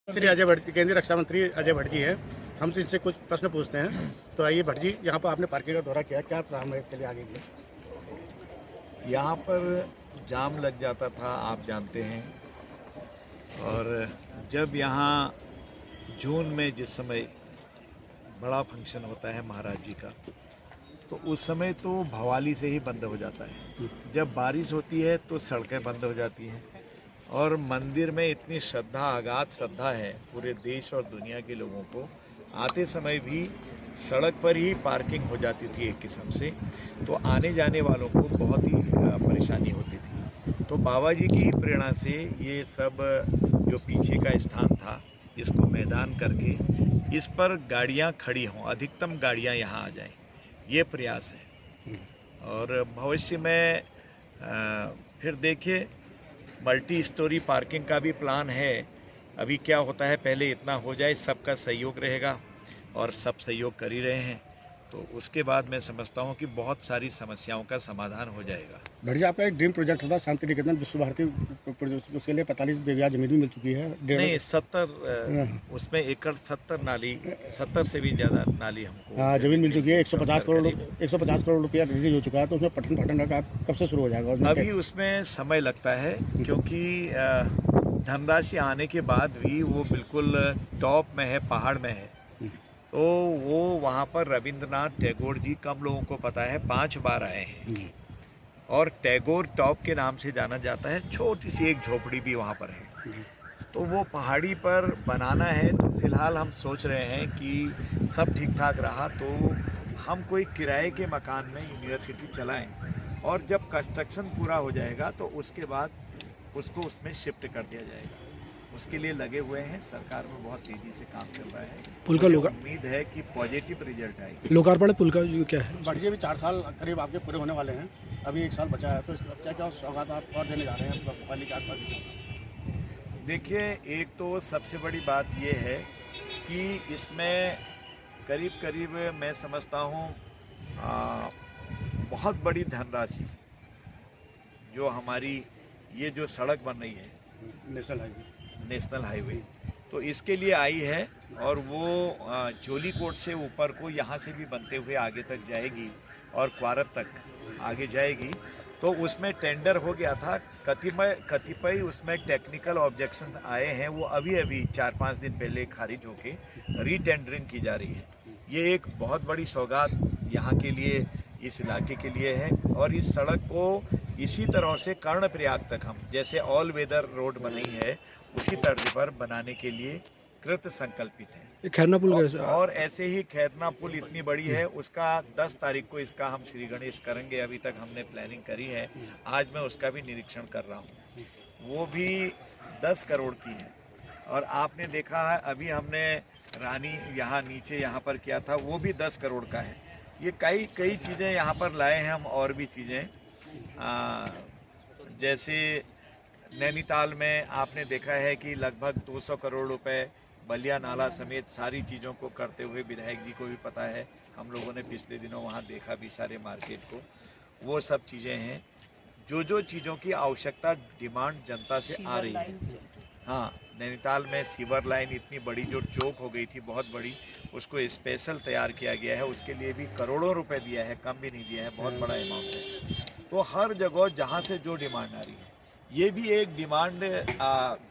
श्री अजय भट्ट जी, केंद्रीय रक्षा मंत्री अजय भट्ट जी हैं। हम इनसे कुछ प्रश्न पूछते हैं। तो आइए भट्ट जी, यहाँ पर आपने पार्किंग का दौरा किया, क्या प्लान है इसके लिए आगे के? यहाँ पर जाम लग जाता था, आप जानते हैं। और जब यहाँ जून में जिस समय बड़ा फंक्शन होता है महाराज जी का, तो उस समय तो भवाली से ही बंद हो जाता है। जब बारिश होती है तो सड़कें बंद हो जाती हैं। और मंदिर में इतनी श्रद्धा, अगाध श्रद्धा है पूरे देश और दुनिया के लोगों को, आते समय भी सड़क पर ही पार्किंग हो जाती थी एक किस्म से, तो आने जाने वालों को बहुत ही परेशानी होती थी। तो बाबा जी की ही प्रेरणा से ये सब जो पीछे का स्थान था, इसको मैदान करके इस पर गाड़ियां खड़ी हों, अधिकतम गाड़ियां यहाँ आ जाएं, ये प्रयास है। और भविष्य में फिर देखिए, मल्टी स्टोरी पार्किंग का भी प्लान है। अभी क्या होता है, पहले इतना हो जाए, सबका सहयोग रहेगा और सब सहयोग कर ही रहे हैं, तो उसके बाद मैं समझता हूँ कि बहुत सारी समस्याओं का समाधान हो जाएगा। भट्ट जी, आपका एक ड्रीम प्रोजेक्ट था शांति निकेतन विश्व भारती प्रोजेक्ट, उसके लिए 45 बीघा जमीन भी मिल चुकी है। नहीं, 70 उसमें एकड़, 70 नाली, 70 से भी ज़्यादा नाली हमको हाँ, जमीन मिल चुकी है। 150 करोड़ रुपया रिलीज हो चुका है। तो उसमें पठन पाठन का काम कब से शुरू हो जाएगा? अभी उसमें समय लगता है, क्योंकि धनराशि आने के बाद भी वो बिल्कुल टॉप में है, पहाड़ में है। तो वो वहाँ पर रविंद्रनाथ टैगोर जी, कम लोगों को पता है, 5 बार आए हैं। और टैगोर टॉप के नाम से जाना जाता है। छोटी सी एक झोपड़ी भी वहाँ पर है। तो वो पहाड़ी पर बनाना है। तो फिलहाल हम सोच रहे हैं कि सब ठीक ठाक रहा तो हम कोई किराए के मकान में यूनिवर्सिटी चलाएं, और जब कंस्ट्रक्शन पूरा हो जाएगा तो उसके बाद उसको उसमें शिफ्ट कर दिया जाएगा। उसके लिए लगे हुए हैं, सरकार में बहुत तेजी से काम चल रहा है। पुल का उम्मीद है कि पॉजिटिव रिजल्ट आएगी। लोकार्पण पुल का क्या है? भट्ट जी, अभी 4 साल करीब आपके पूरे होने वाले हैं, अभी 1 साल बचा है, तो क्या क्या सौगात आप और देने जा रहे हैं भोपाली के आसपास? देखिए, एक तो सबसे बड़ी बात ये है कि इसमें करीब करीब मैं समझता हूँ बहुत बड़ी धनराशि जो हमारी ये जो सड़क बन रही है, नेशनल हाईवे, तो इसके लिए आई है। और वो जोली कोट से ऊपर को यहाँ से भी बनते हुए आगे तक जाएगी और क्वारत तक आगे जाएगी। तो उसमें टेंडर हो गया था, कतिपय उसमें टेक्निकल ऑब्जेक्शन आए हैं, वो अभी अभी 4-5 दिन पहले खारिज होके रीटेंडरिंग की जा रही है। ये एक बहुत बड़ी सौगात यहाँ के लिए, इस इलाके के लिए है। और इस सड़क को इसी तरह से कर्णप्रयाग तक हम, जैसे ऑल वेदर रोड बनी है, उसी तर्ज पर बनाने के लिए कृत संकल्पित है। खैरना पुल और ऐसे ही खैरना पुल इतनी बड़ी है, उसका 10 तारीख को इसका हम श्री गणेश करेंगे। अभी तक हमने प्लानिंग करी है, आज मैं उसका भी निरीक्षण कर रहा हूँ। वो भी 10 करोड़ की है। और आपने देखा है, अभी हमने रानी यहाँ नीचे यहाँ पर किया था, वो भी 10 करोड़ का है। ये कई चीज़ें यहाँ पर लाए हैं हम, और भी चीज़ें जैसे नैनीताल में आपने देखा है कि लगभग 200 करोड़ रुपए बलिया नाला समेत सारी चीज़ों को करते हुए, विधायक जी को भी पता है, हम लोगों ने पिछले दिनों वहाँ देखा भी सारे मार्केट को। वो सब चीज़ें हैं, जो चीज़ों की आवश्यकता, डिमांड जनता से आ रही है। हाँ, नैनीताल में सीवर लाइन इतनी बड़ी जो चौक हो गई थी, बहुत बड़ी, उसको स्पेशल तैयार किया गया है। उसके लिए भी करोड़ों रुपए दिया है, कम भी नहीं दिया है, बहुत बड़ा अमाउंट है। तो हर जगह जहाँ से जो डिमांड आ रही है, ये भी एक डिमांड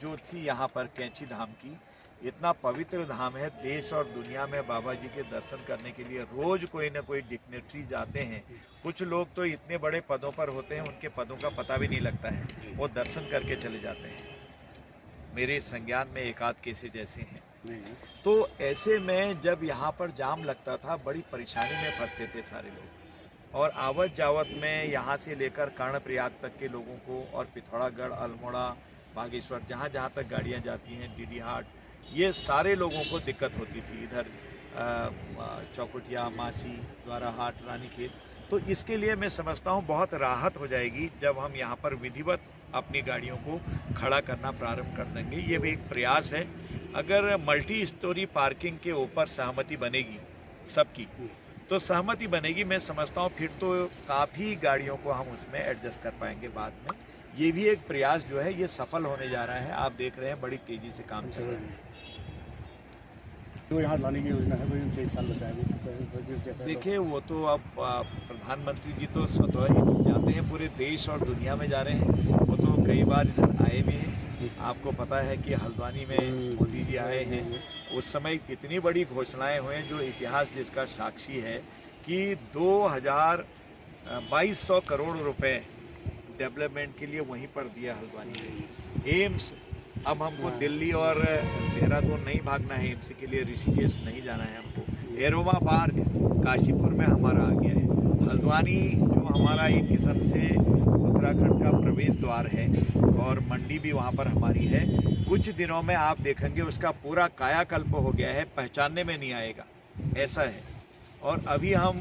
जो थी यहाँ पर कैंची धाम की। इतना पवित्र धाम है, देश और दुनिया में बाबा जी के दर्शन करने के लिए रोज कोई ना कोई डिग्नेटरी जाते हैं। कुछ लोग तो इतने बड़े पदों पर होते हैं, उनके पदों का पता भी नहीं लगता है, वो दर्शन करके चले जाते हैं। मेरे संज्ञान में एक आध केसेज ऐसे हैं। तो ऐसे में जब यहाँ पर जाम लगता था, बड़ी परेशानी में फंसते थे सारे लोग। और आवत जावत में यहाँ से लेकर कर्णप्रयाग तक के लोगों को, और पिथौरागढ़, अल्मोड़ा, बागेश्वर, जहाँ जहाँ तक गाड़ियाँ जाती हैं, डीडी हाट, ये सारे लोगों को दिक्कत होती थी। इधर चौकुटिया, मासी, द्वाराहाट, रानीखेत। तो इसके लिए मैं समझता हूँ बहुत राहत हो जाएगी जब हम यहाँ पर विधिवत अपनी गाड़ियों को खड़ा करना प्रारंभ कर देंगे। ये भी एक प्रयास है। अगर मल्टी स्टोरी पार्किंग के ऊपर सहमति बनेगी सबकी, तो सहमति बनेगी, मैं समझता हूँ फिर तो काफ़ी गाड़ियों को हम उसमें एडजस्ट कर पाएंगे बाद में। ये भी एक प्रयास जो है, ये सफल होने जा रहा है। आप देख रहे हैं, बड़ी तेज़ी से काम चल रहा है। वो यहाँ लाने की योजना है, वही 1 साल बचा है अभी। देखिए वो तो अब प्रधानमंत्री जी तो स्वतः ही जाते हैं, पूरे देश और दुनिया में जा रहे हैं। वो तो कई बार इधर आए भी हैं। आपको पता है कि हल्द्वानी में मोदी जी आए हैं, उस समय इतनी बड़ी घोषणाएं हुई जो इतिहास जिसका साक्षी है कि 2200 करोड़ रुपए डेवलपमेंट के लिए वहीं पर दिया हल्द्वानी में। एम्स, अब हमको दिल्ली और देहरादून नहीं भागना है, एम्स के लिए ऋषिकेश नहीं जाना है हमको। एरोमा पार्क काशीपुर में हमारा आ गया है। हल्द्वानी जो हमारा एक किस्म से उत्तराखंड का प्रवेश द्वार है और मंडी भी वहाँ पर हमारी है। कुछ दिनों में आप देखेंगे उसका पूरा कायाकल्प हो गया है, पहचानने में नहीं आएगा, ऐसा है। और अभी हम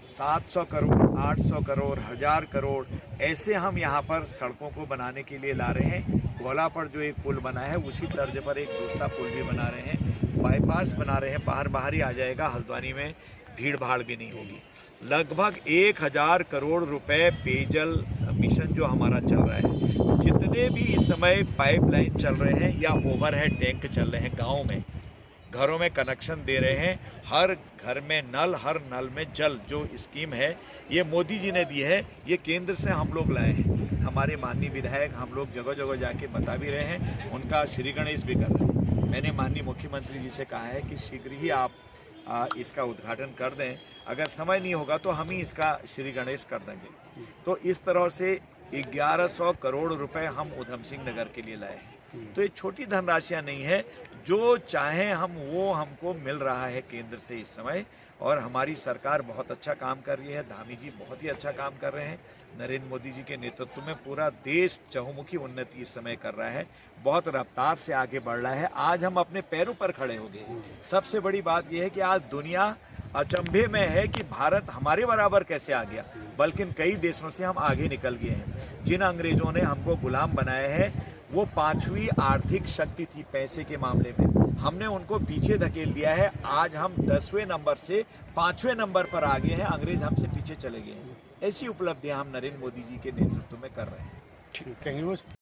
700 करोड़, 800 करोड़, 1000 करोड़ ऐसे हम यहाँ पर सड़कों को बनाने के लिए ला रहे हैं। गोला पर जो एक पुल बना है उसी तर्ज पर एक दूसरा पुल भी बना रहे हैं, बाईपास बना रहे हैं, बाहर ही आ जाएगा। हल्द्वानी में भीड़ भाड़ भी नहीं होगी। लगभग 1000 करोड़ रुपए पेयजल मिशन जो हमारा चल रहा है, जितने भी इस समय पाइपलाइन चल रहे हैं या ओवरहेड टैंक चल रहे हैं, गाँव में घरों में कनेक्शन दे रहे हैं, हर घर में नल, हर नल में जल, जो स्कीम है ये मोदी जी ने दी है, ये केंद्र से हम लोग लाए हैं। हमारे माननीय विधायक हम लोग जगह जगह जाके बता भी रहे हैं, उनका श्री गणेश भी कर रहे हैं। मैंने माननीय मुख्यमंत्री जी से कहा है कि शीघ्र ही आप इसका उद्घाटन कर दें, अगर समय नहीं होगा तो हम ही इसका श्री गणेश कर देंगे। तो इस तरह से 1100 करोड़ रुपए हम उधम सिंह नगर के लिए लाए हैं। तो ये छोटी धनराशियाँ नहीं है, जो चाहें हम वो हमको मिल रहा है केंद्र से इस समय। और हमारी सरकार बहुत अच्छा काम कर रही है, धामी जी बहुत ही अच्छा काम कर रहे हैं। नरेंद्र मोदी जी के नेतृत्व में पूरा देश चहुमुखी उन्नति इस समय कर रहा है, बहुत रफ्तार से आगे बढ़ रहा है। आज हम अपने पैरों पर खड़े हो गए। सबसे बड़ी बात यह है कि आज दुनिया अचंभे में है कि भारत हमारे बराबर कैसे आ गया, बल्कि कई देशों से हम आगे निकल गए हैं। जिन अंग्रेजों ने हमको गुलाम बनाया है वो 5वीं आर्थिक शक्ति थी पैसे के मामले में, हमने उनको पीछे धकेल दिया है। आज हम 10वें नंबर से 5वें नंबर पर आ गए हैं, अंग्रेज हमसे पीछे चले गए हैं। ऐसी उपलब्धियां हम नरेंद्र मोदी जी के नेतृत्व में कर रहे हैं। ठीक है।